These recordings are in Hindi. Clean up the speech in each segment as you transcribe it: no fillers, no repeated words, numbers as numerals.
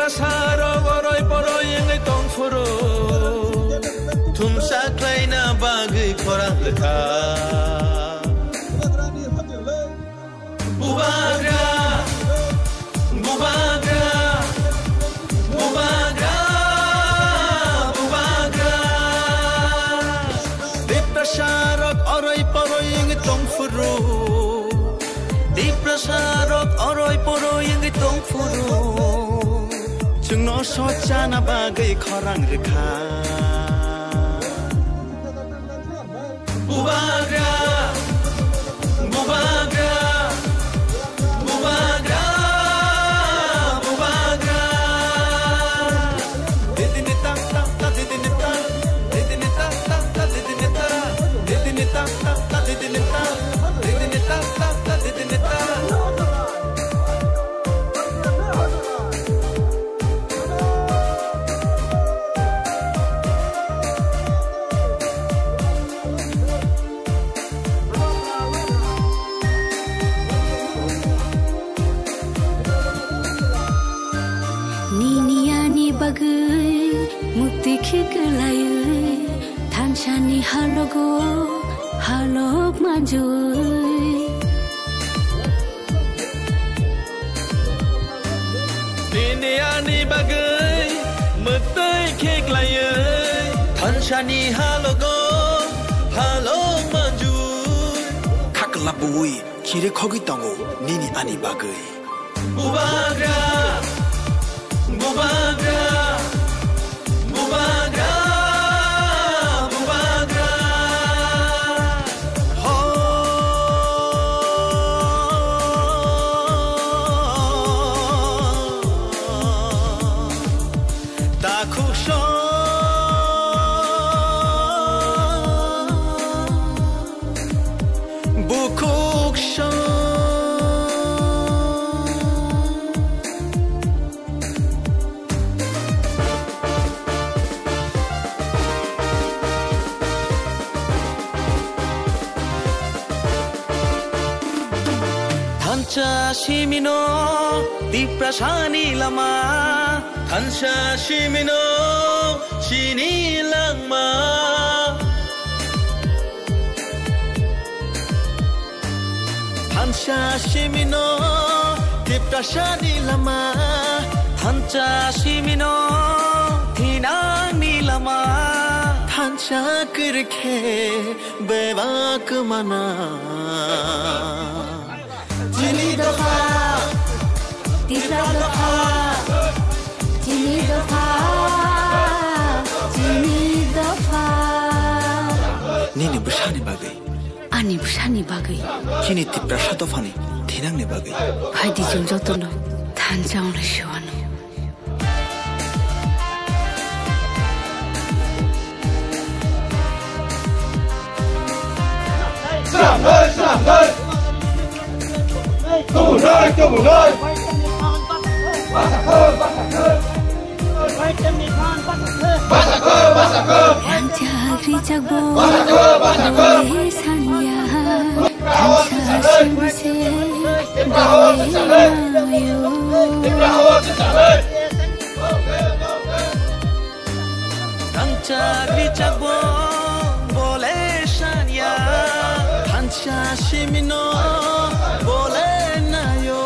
prasaro boroi boroi ngai tong furo thumsa klaina bagi khorang lekha bubagra bubagra bubagra bubagra deprasarok oroi poroi ngai tong furo deprasarok oroi poroi ngai tong furo chungno sochana bagai khorang rekha bubagra bubagra bubagra bubagra didini ta ta ta didini ta didini ta ta ta didini ta didini ta ta ta didini ta didini ta ta ta didini ta bagai mukti khiklayai thanchani halogo halok majoi diniani bagai mukti khiklayai thanchani halogo halok majoi khaklabui chire khogi tango nini ani bagai bubagra bubagra bubagra bubagra ho ta khusho bukuksho Thancha shimino diprasani lama Thancha shimino shini langma Thancha shimino diprasani lama Thancha shimino thinani lama Thancha kirkhe bebak mana Jini dofa, tiga dofa, jini dofa, jini dofa. Nini bersani bagai, Ani bersani bagai. kini tiprasa dofani thinang ne bagai. Hai di jengjo tono, thanjang le shwanu. Sambal Tunggu nơi Rancak rijabo Boleh sanya Hansa simse Balenayo Rancak rijabo Boleh sanya Hansa simino Balenayo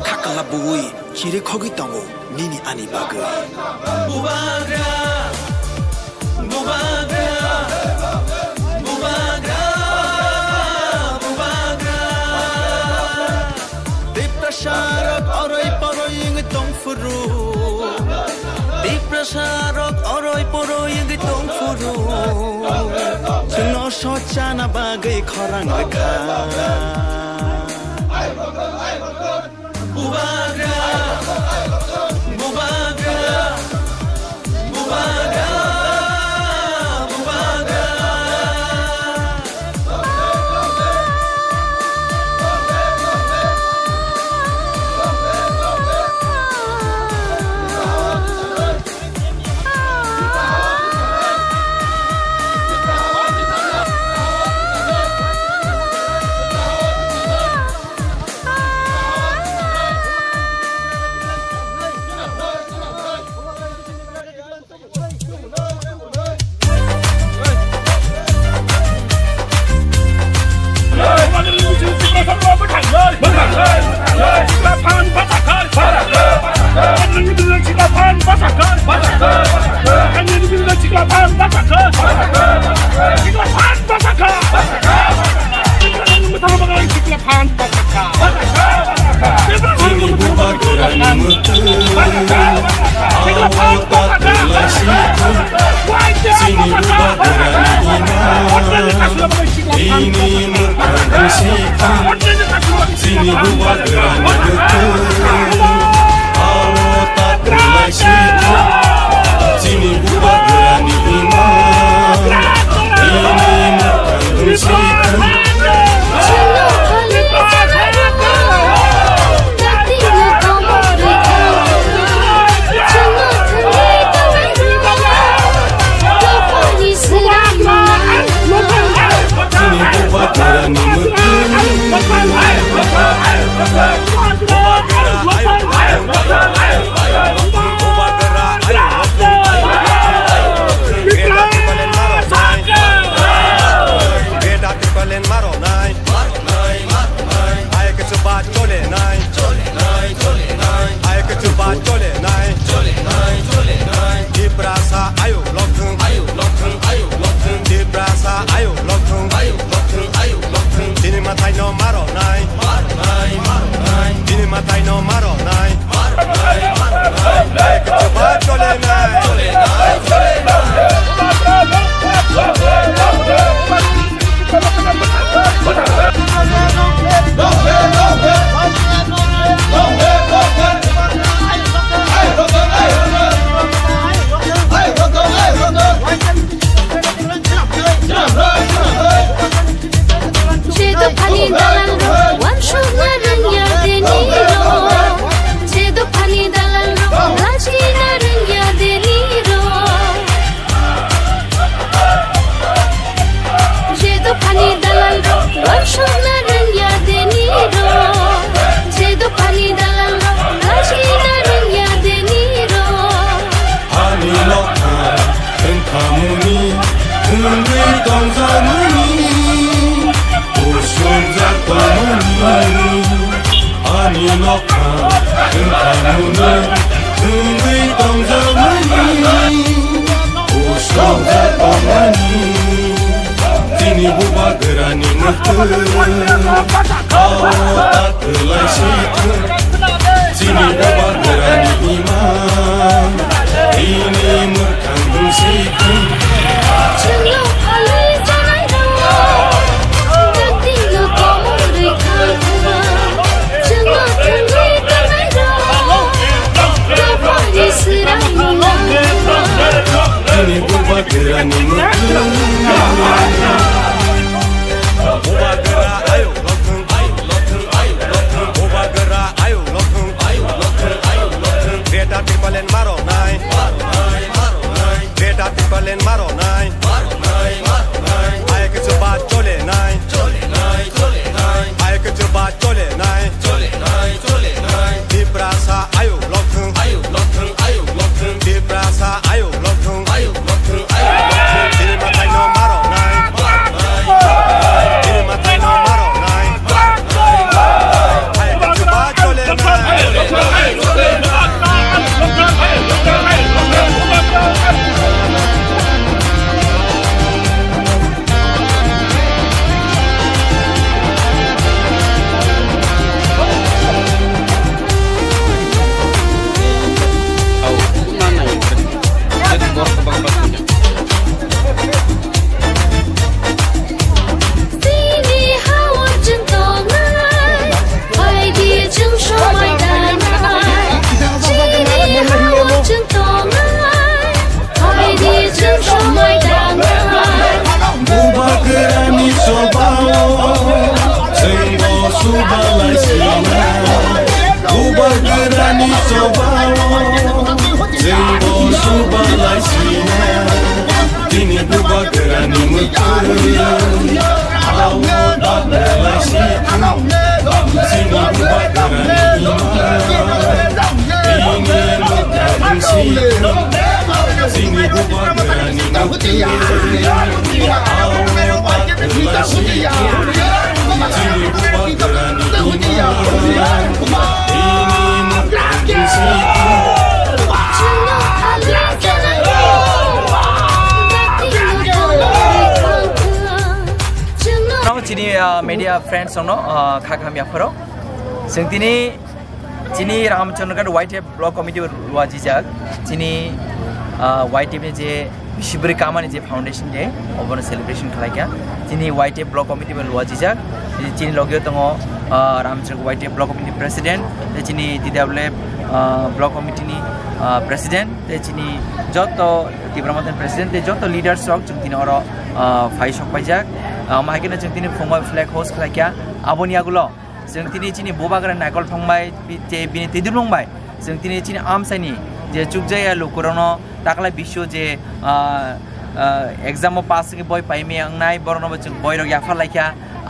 Khaklabui chire khogi tango nini ani bagai. Bubagra bubagra bubagra bubagra deprasarok oroi poroi ngai tong furu deprasarok oroi poroi ngai tong furu chungno sochana bagai khorang rekha bubagra bubagra bubagra bubagra buwa gerani betul Awo tak terlai situ Sini buwa gerani iman Ini mengandung situ Sini buwa gerani betul Awo tak terlai situ Sini buwa gerani iman Ini mengandung situ Sini buwa gerani betul Buwa gerak ayo lokeng Buwa gerak ayo lokeng Beda tipalen maro nai Beda tipalen maro nai Ayo ke cepat cole nai Ayo ke cepat cole nai Di perasa ayo lokeng Di perasa ayo lokeng Ini matai no maro nai Ini matai no maro nai Ayo ke cepat cole nai media friends ono khakam yafaro sengtini chini ramchandra white block committee wajijak chini white ni je shibri kamani je foundation je obon celebration khalaiya chini white block committee wajijak chini logio tongo Ramchandra YTF block committee president chini DWF block committee ni president chini joto Tibramotan president joto leaders rok chung tini oro phai sok paijak mahikena chung tini phongma flag host khlaikya aboni agulo जों तिनी चिनि बोबाग्रा नायकल फंबाय जे बिनि तिदुलंबाय जों तिनी चिनि आमसानि जे चुकजाया लुकुरनो ताकला बिश्व जे एग्जाम पास के बय पाइमे अंगनाय बरनो जों बयरक याफा लायखा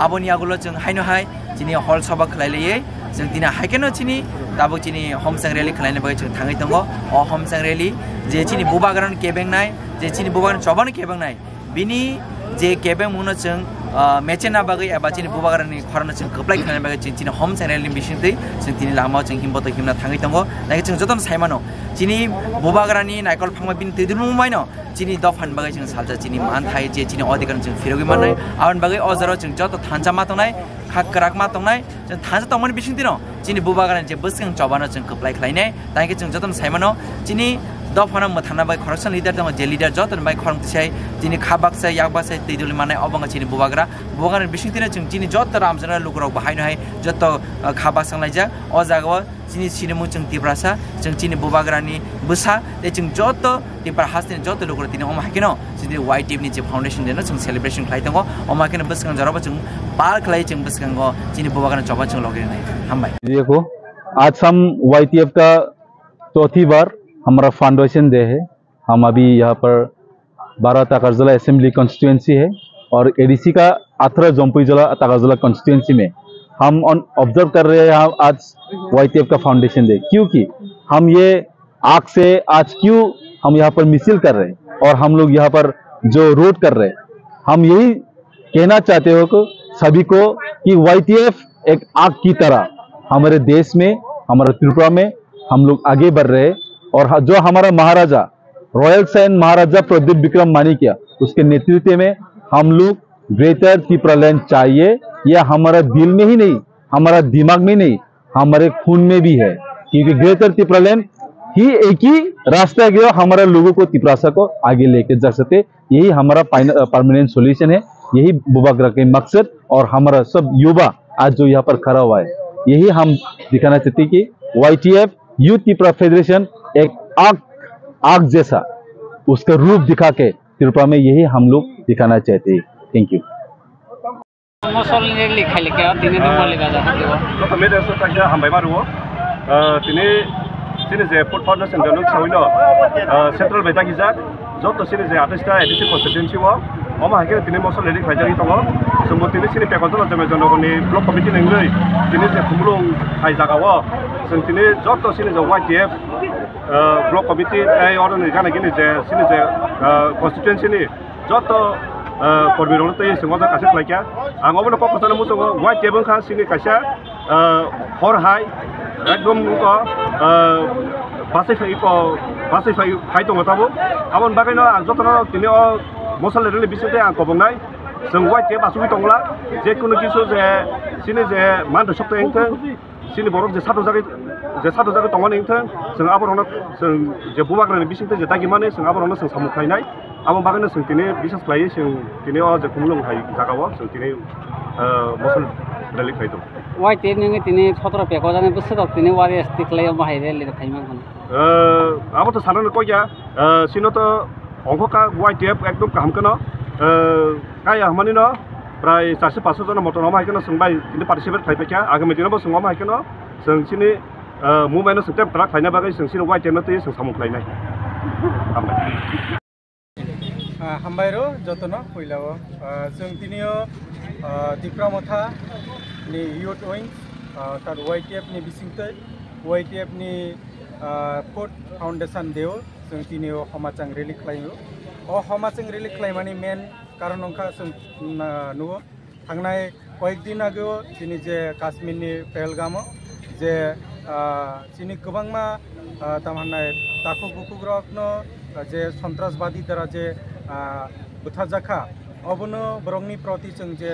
आबनि आगुलो जों हायनो हाय चिनि हल सभा खलायलायै जों तिना हायकेनो चिनि दाबो चिनि हमसां रैली खलायनो बाय जों थाङै दङ अ हमसां रैली जे चिनि बोबाग्रान केबेंनाय जे चिनि बोबाग्रान चबान केबेंनाय बिनि जे केबें मुनो जों मेचेना बागै एबा चिनि बुबाग्रानि खरनो जों खोप्लाय खानाय बागै चिनि हम चेनेलनि बिसिंथै जों तिनि लामा जों हिमबत हिमना थाङै दङ नाय जों जतन सायमानो चिनि बुबाग्रानि नायकल फांमा बिनि तिदुलुमायनो चिनि दफान बागै जों सालजा चिनि मान थाय जे चिनि अधिकार जों फिरगै माननाय आवन बागै अजरो जों जत थानजा मा तंनाय खाकराक मा तंनाय जों थानजा तंमनि बिसिंथिनो चिनि बुबाग्रानि जे बसखं चबानो जों खोप्लाय खालायनाय नायके जों जतन सायमानो चिनि दफाना मथाना बाय करप्शन लीडर दङ जे लीडर जतन बाय खरंगसाय दिनि खाबाकसाय याकबासाय तैदुलि माने अबंगा चिनि बुबाग्रा बुबाग्रानि बिसिंथिनो जों चिनि जत रामचन्द्र लुगराव बाहायनो हाय जत खाबाक संलायजा अ जागाव चिनि सिनेमु जों तिब्रासा जों चिनि बुबाग्रानि बुसा ते जों जत तिब्रा हासनि जत लुगर तिनि अमा हाकिनो चिनि YTF नि जे फाउन्डेसन देनो जों सेलिब्रेशन खालाय दङ अमा हाकिनो बसखं जराबा जों पार खालाय जों बसखं चिनि बुबाग्रानि चबा जों लगिरनाय हामबाय देखो आज हम YTF का चौथी बार हमारा फाउंडेशन डे है। हम अभी यहाँ पर 12 ताकरजला असेंबली कॉन्स्टिट्यूएंसी है और एडीसी का 18 जम्पुईजला ताकरजला कॉन्स्टिट्यूएंसी में हम ऑब्जर्व कर रहे हैं आज YTF का फाउंडेशन डे, क्योंकि हम ये आग से आज क्यों हम यहाँ पर मिसिल कर रहे हैं और हम लोग यहाँ पर जो रोड कर रहे हैं, हम यही कहना चाहते हो कि सभी को कि YTF एक आग की तरह हमारे देश में, हमारे त्रिपुरा में हम लोग आगे बढ़ रहे हैं। और जो हमारा महाराजा रॉयल सैन महाराजा प्रदीप विक्रम मानिक्य उसके नेतृत्व में हम लोग ग्रेटर त्रिपुरालैंड चाहिए। यह हमारा दिल में ही नहीं, हमारा दिमाग में नहीं, हमारे खून में भी है, क्योंकि ग्रेटर त्रिपुरालैंड ही एक ही रास्ता है हमारा लोगों को त्रिपुरा को आगे लेके जा सकते। यही हमारा परमानेंट सॉल्यूशन है, यही बुबाग्रा के मकसद। और हमारा सब युवा आज जो यहाँ पर खड़ा हुआ है, यही हम दिखाना चाहते कि YTF यूथ त्रिपुरा फेडरेशन एक आग जैसा उसका रूप दिखा के त्रिपुरा में यही हम लोग दिखाना चाहते हैं। Thank you. सेंट्रल बेटागिजाक जत सिनि जे 28टा एडिसी कन्स्टिट्यूएंसी वो अमा हाके तिनि मसल लेरि खाइजागि दङ जोंबो तिनि सिनि पेकजल जमे जनगनि ब्लक कमिटि नंगै तिनि जे खुमलुं खाइजागाव जों तिनि जत सिनि जे YTF ब्लक कमिटि ए अर्डर गाना गिनि जे सिनि जे कन्स्टिट्यूएंसी नि जत कर्मीरनो तै सिङाव कासे खालायका आं अबनो ककसानो मुसो YTF खा सिनि कासा हर हाय एकदम बासै फाइ दङ ताबो आबन बागैनो आं जतनो तिनि मसल लेरि बिसुते आं कबंनाय जों YTF आसुगि दंला जे कुनु किसु जे सिनि जे मान सप्ताह एंथों सिनि बरफ जे सातो जागे दंगन एंथों जों आबरनो जों जे बुबाग्रानि बिसुते जे दागि माने जों आबरनो जों सामुखायनाय आबन बागैनो जों तिनि बिसास लायो जों तिनि जे खुमलुं हाय जागाव जों तिनि मसल लेरि खाइ दं YTF नोङो तिनि 17 पेको जाने बोसोराव तिनि वारियास तिखलायाव बाहायरे लिर खाइमान खन आबो तो साननो कया सिनो तो अंकका YTF एकदम काम कनो काया हमनि न प्राय 400-500 जन मटन हम हायकनो संबाय तिनि पार्टिसिपेट खाइफेका आगामी दिनाव संग हम हायकनो जों सिनि मुभमेन्ट सिस्टेम ट्राक खाइना बागै जों सिनि YTF नते जों सामु खाइनाय हामबायरो जतन फैलाव जों दिनियो त्रिपुरा मथा नि यूथ विंग तार YTF नि बिसिंगते YTF नि फोर्थ फाउंडेशन देव जों दिनियो हमाचां रैली खालायो अ हमाचां रैली खालायमानि मेन कारण अंका जों नुयो थांनाय कयेक दिन आगो दिनि जे काश्मीरनि पहलगाम जे चिनि गोबांमा तामानाय ताखु गुकुग्रकनो जे सन्त्रासबादी द्वारा जे बुथारजाखा अबनो बरंनि प्रति जों जे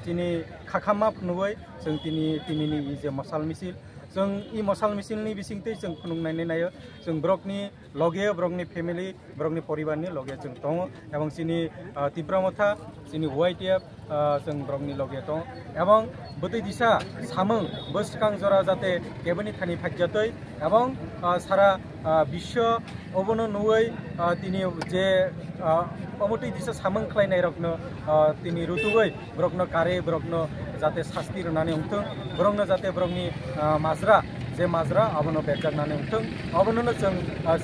तिनि खाखामा नुयै जों तिनि जे मसाल मिसिल जों इ मसाल मिसिलनि बिसिंते जों खुलुमनानै नायो जों ब्रकनि लगे ब्रकनि फेमिलि ब्रकनि परिबारनि लगे जों दङ एबं सिनि तिब्रामथा सिनि वाइटिएफ जों ब्रकनि लगे दङ एबं बदै दिसा सामों बसकां जरा जाते केबनि थानि फाज्जातै एबं सारा विश्व अबनो नुयै तिनि जे अमतै दिसा सामों खलायनाय रकनो तिनि रुतुयै ब्रकनो कारे ब्रकनो जाते शास्ति रनानै उंथों ब्रकनो जाते ब्रकनि माजरा जे माजरा अबनो बेजागनानै उंथों अबनो जों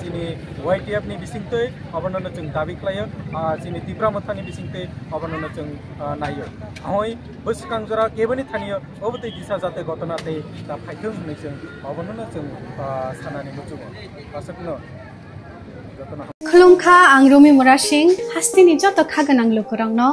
सिनि वाइटिएफ नि बिसिंतै अबनो जों दाबि खलायो सिनि तिब्रामथानि बिसिंतै अबनो जों नायो हय बसकां जरा केबनि थानियो अबतै दिसा जाते घटनाते दा फाइथों होननाय जों अबनो जों सानानै मुजुङो असकनो खुलुमखा आं रुमि मुरा सिंह हास्तिनि जत खागोनां लोगोरांनो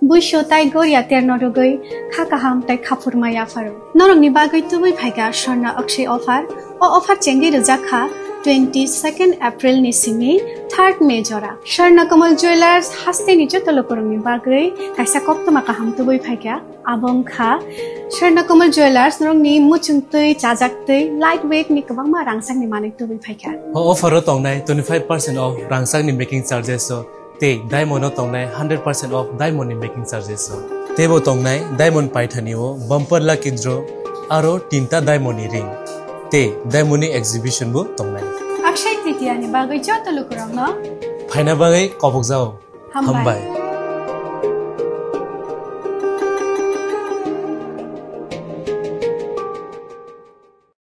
बुइसो ताइ गोरिया तेरनो रुगै खाकाहाम ताइ खाफुरमाया फारु नरंनि बागै तुबै फाइगा स्वर्णा अक्षय अफार ओ अफार चेंगि रजाखा 22 एप्रिल नि सिमी 3 मे जरा स्वर्ण कमल ज्वेलर्स हास्तिनि जत लोगोरांनि बागै काइसा कप्तमा काहाम तुबै फाइगा आबंखा स्वर्ण कमल ज्वेलर्स नरंनि मुचुंतै चाजाक्तै लाइट वेट नि गोबांमा रांसांनि मानै तुबै फाइगा ऑफर तंनाय 25% ऑफ रांसांनि मेकिंग चार्जेस ते डायमंड तंनाय 100% ऑफ डायमंड नि मेकिंग चार्जेस तेबो तंनाय डायमंड पाइथानिओ बम्पर लाकी ड्रॉ आरो तीनटा डायमंड नि रिंग ते डायमंड नि एग्जिबिशन बो तंनाय अक्षय तृतीया नि बागै जत लोगोरांनो फाइना बागै कबक जाओ हमबाय